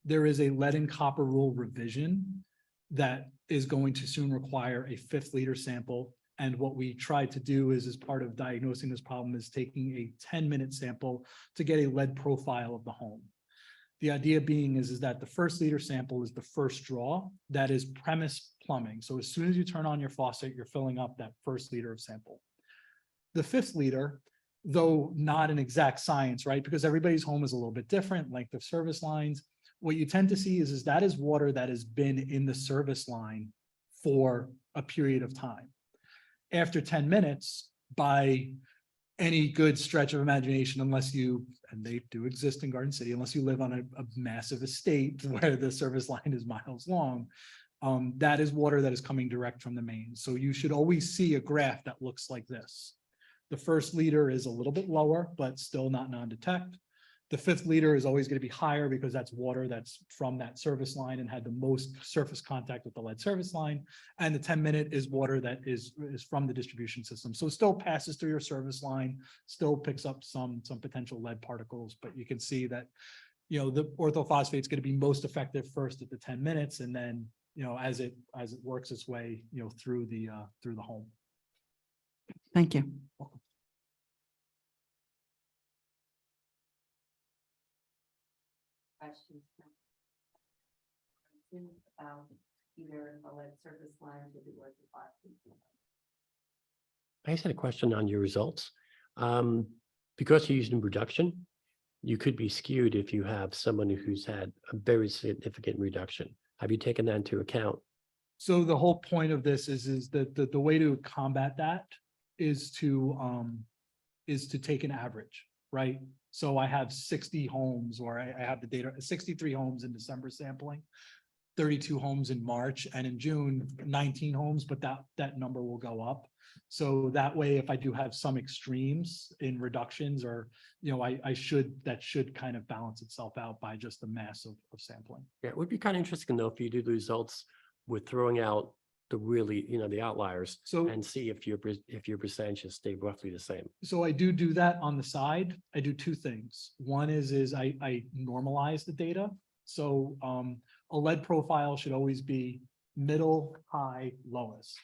There is a lead and copper rule revision that is going to soon require a 5th liter sample. And what we tried to do is, as part of diagnosing this problem, is taking a 10-minute sample to get a lead profile of the home. The idea being is that the 1st liter sample is the first draw that is premise plumbing. So as soon as you turn on your faucet, you're filling up that 1st liter of sample. The 5th liter, though not an exact science, right? Because everybody's home is a little bit different, length of service lines. What you tend to see is that is water that has been in the service line for a period of time. After 10 minutes, by any good stretch of imagination, unless you, and they do exist in Garden City, unless you live on a massive estate where the service line is miles long, that is water that is coming direct from the main. So you should always see a graph that looks like this. The 1st liter is a little bit lower, but still not non-detect. The 5th liter is always going to be higher because that's water that's from that service line and had the most surface contact with the lead service line. And the 10-minute is water that is from the distribution system. So it still passes through your service line, still picks up some potential lead particles, but you can see that, the orthophosphate is going to be most effective first at the 10 minutes. And then, as it works its way, through the home. Thank you. Questions about either a lead service line or the orthophosphate. I just had a question on your results. Because you're using reduction, you could be skewed if you have someone who's had a very significant reduction. Have you taken that into account? So the whole point of this is that the way to combat that is to take an average, right? So I have 60 homes, or I have the data, 63 homes in December sampling, 32 homes in March, and in June, 19 homes, but that number will go up. So that way, if I do have some extremes in reductions, or, that should kind of balance itself out by just the mass of sampling. Yeah, it would be kind of interesting though, if you do the results with throwing out the really, the outliers, So and see if your percentages stay roughly the same. So I do that on the side. I do 2 things. One is I normalize the data. So a lead profile should always be middle, high, lowest.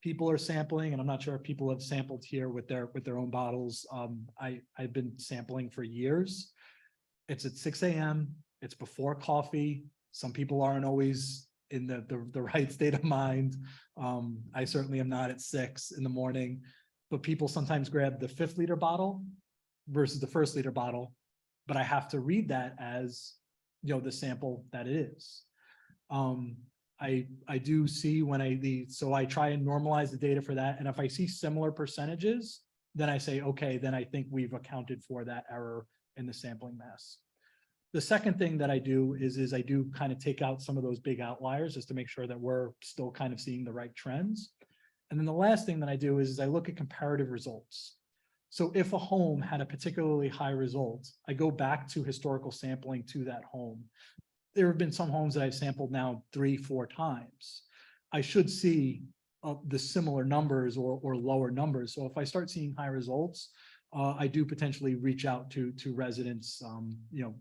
People are sampling, and I'm not sure if people have sampled here with their own bottles. I've been sampling for years. It's at 6 a.m. It's before coffee. Some people aren't always in the right state of mind. I certainly am not at 6 in the morning, but people sometimes grab the 5th liter bottle versus the 1st liter bottle, but I have to read that as, the sample that it is. I do see so I try and normalize the data for that. And if I see similar percentages, then I say, okay, then I think we've accounted for that error in the sampling mass. The second thing that I do is I do kind of take out some of those big outliers just to make sure that we're still kind of seeing the right trends. And then the last thing that I do is I look at comparative results. So if a home had a particularly high result, I go back to historical sampling to that home. There have been some homes that I've sampled now 3-4 times. I should see the similar numbers or lower numbers. So if I start seeing high results, I do potentially reach out to residents,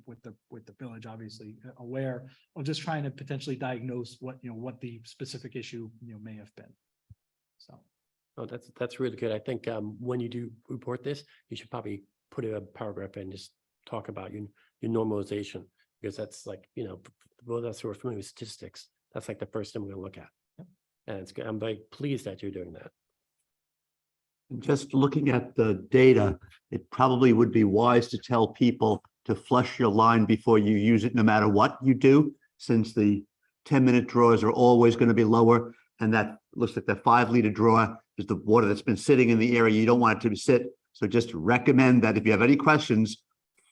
with the village, obviously aware of just trying to potentially diagnose what the specific issue, may have been. So. Oh, that's really good. I think when you do report this, you should probably put a paragraph in, just talk about your normalization, because that's like, for those who are familiar with statistics, that's like the first thing we're gonna look at. And it's good. I'm very pleased that you're doing that. Just looking at the data, it probably would be wise to tell people to flush your line before you use it, no matter what you do, since the 10-minute draws are always going to be lower. And that looks like the 5-liter draw is the water that's been sitting in the area. You don't want it to sit. So just recommend that if you have any questions,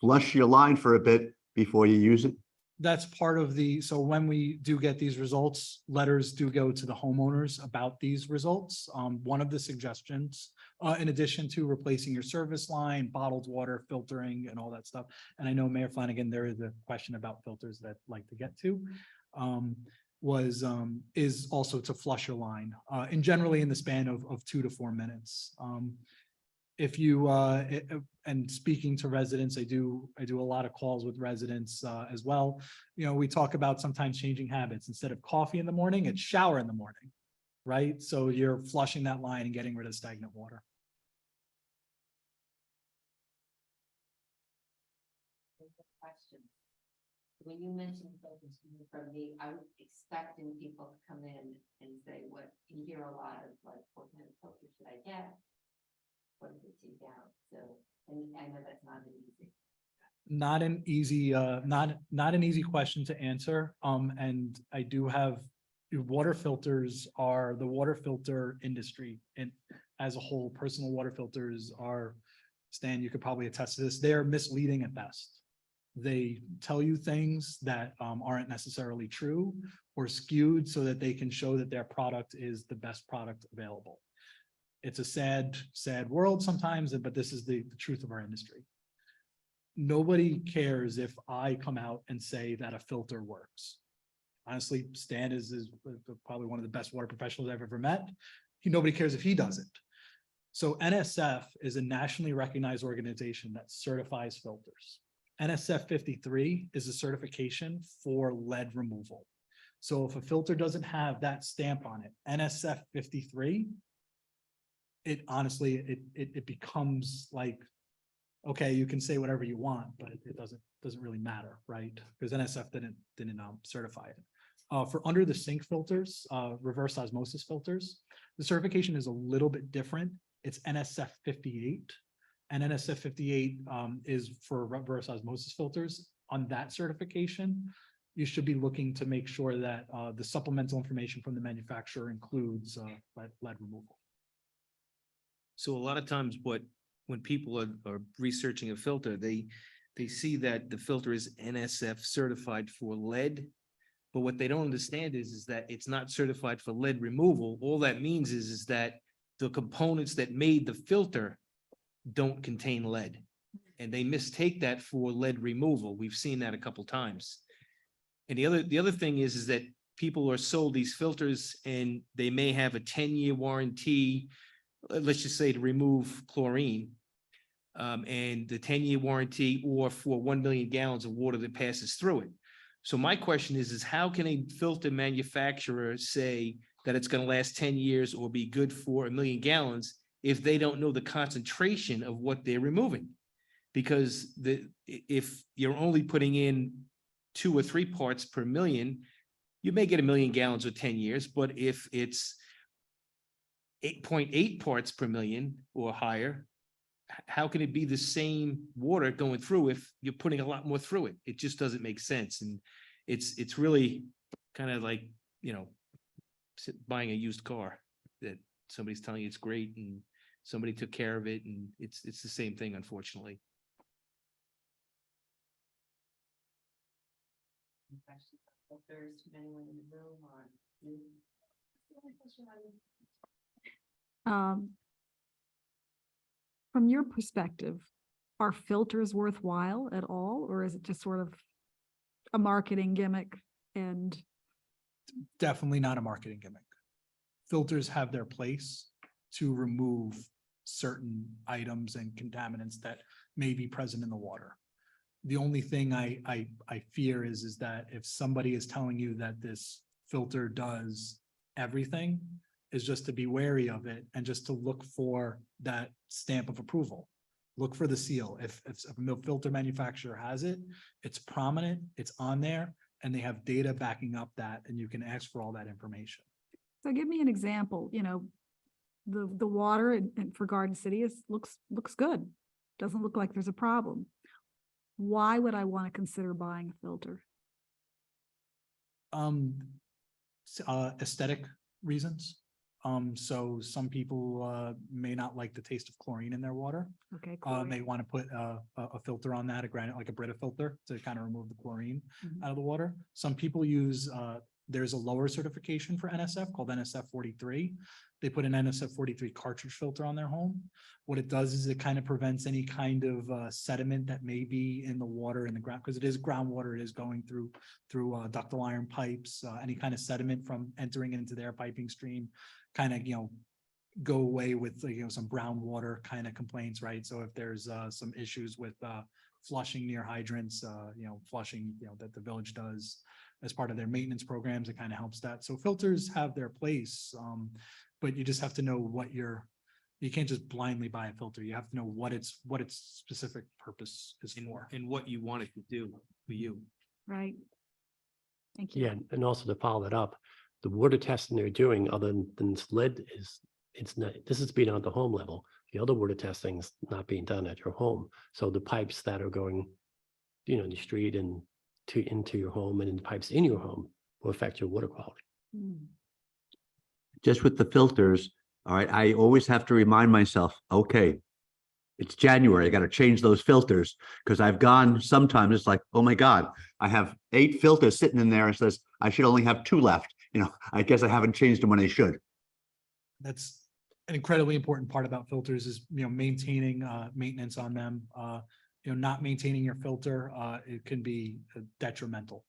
flush your line for a bit before you use it. That's part of so when we do get these results, letters do go to the homeowners about these results. One of the suggestions, in addition to replacing your service line, bottled water, filtering and all that stuff. And I know Mayor Flanagan, there is a question about filters that I'd like to get to. Is also to flush your line, and generally in the span of 2 to 4 minutes. If you, and speaking to residents, I do a lot of calls with residents as well. We talk about sometimes changing habits. Instead of coffee in the morning, it's shower in the morning, right? So you're flushing that line and getting rid of stagnant water. Question. When you mentioned filters from me, I was expecting people to come in and say, what you hear a lot of, like, what kind of filter should I get? What does it take out? So, and I know that's not an easy. Not an easy question to answer. And I do have water filters are the water filter industry, and as a whole, personal water filters are, Stan, you could probably attest to this, they're misleading at best. They tell you things that aren't necessarily true or skewed so that they can show that their product is the best product available. It's a sad world sometimes, but this is the truth of our industry. Nobody cares if I come out and say that a filter works. Honestly, Stan is probably one of the best water professionals I've ever met. Nobody cares if he doesn't. So NSF is a nationally recognized organization that certifies filters. NSF 53 is a certification for lead removal. So if a filter doesn't have that stamp on it, NSF 53, it honestly, it becomes like, okay, you can say whatever you want, but it doesn't really matter, right? Because NSF didn't certify it. For under the sink filters, reverse osmosis filters, the certification is a little bit different. It's NSF 58. And NSF 58 is for reverse osmosis filters. On that certification, you should be looking to make sure that the supplemental information from the manufacturer includes lead removal. So a lot of times when people are researching a filter, they see that the filter is NSF certified for lead. But what they don't understand is that it's not certified for lead removal. All that means is that the components that made the filter don't contain lead. And they mistake that for lead removal. We've seen that a couple times. And the other thing is that people are sold these filters and they may have a 10-year warranty, let's just say to remove chlorine, and the 10-year warranty, or for 1 million gallons of water that passes through it. So my question is how can a filter manufacturer say that it's going to last 10 years or be good for 1 million gallons if they don't know the concentration of what they're removing? Because if you're only putting in 2 or 3 parts per million, you may get 1 million gallons or 10 years, but if it's 8.8 parts per million or higher, how can it be the same water going through if you're putting a lot more through it? It just doesn't make sense. And it's really kind of like, buying a used car that somebody's telling you it's great and somebody took care of it, and it's the same thing, unfortunately. Questions about filters from anyone in the room or? From your perspective, are filters worthwhile at all, or is it just sort of a marketing gimmick? And Definitely not a marketing gimmick. filters have their place to remove certain items and contaminants that may be present in the water. The only thing I fear is that if somebody is telling you that this filter does everything, is just to be wary of it and just to look for that stamp of approval. Look for the seal. If a milk filter manufacturer has it, it's prominent, it's on there, and they have data backing up that, and you can ask for all that information. So give me an example, the water for Garden City looks good. Doesn't look like there's a problem. Why would I want to consider buying a filter? Aesthetic reasons. So some people may not like the taste of chlorine in their water. Okay, They want to put a filter on that, a granite, like a Brita filter, to kind of remove the chlorine Mhm. out of the water. Some people use, there's a lower certification for NSF called NSF 43. They put an NSF 43 cartridge filter on their home. What it does is it kind of prevents any kind of sediment that may be in the water in the ground, because it is groundwater. It is going through ductile iron pipes, any kind of sediment from entering into their piping stream, kind of, go away with, some brown water kind of complaints, right? So if there's some issues with flushing near hydrants, flushing, that the village does as part of their maintenance programs, it kind of helps that. So filters have their place, but you just have to know you can't just blindly buy a filter. You have to know what its specific purpose is for. And what you want it to do for you. Right? Thank you. Yeah, and also to follow that up, the water testing they're doing other than SLID it's not, this is being on the home level. The other water testing is not being done at your home. So the pipes that are going, in the street and into your home and in the pipes in your home will affect your water quality. Mm. Just with the filters, all right, I always have to remind myself, okay, it's January, I got to change those filters, because I've gone, sometimes it's like, oh my God, I have 8 filters sitting in there and says I should only have 2 left. I guess I haven't changed them when I should. That's an incredibly important part about filters is, maintaining maintenance on them. Not maintaining your filter, it can be detrimental.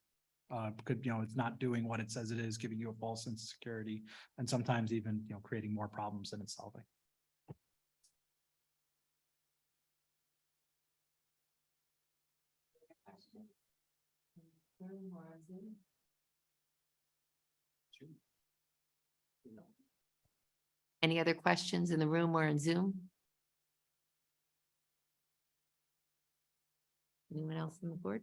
Because, it's not doing what it says it is, giving you a false sense of security, and sometimes even, creating more problems than it's solving. Any other questions in the room or in Zoom? Anyone else on the board?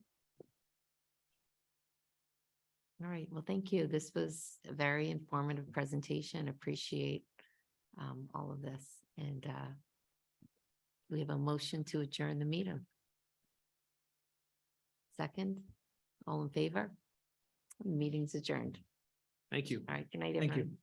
All right, well, thank you. This was a very informative presentation. Appreciate all of this. And we have a motion to adjourn the meeting. Second, all in favor? Meeting's adjourned. Thank you. All right, good night, Thank you. everyone.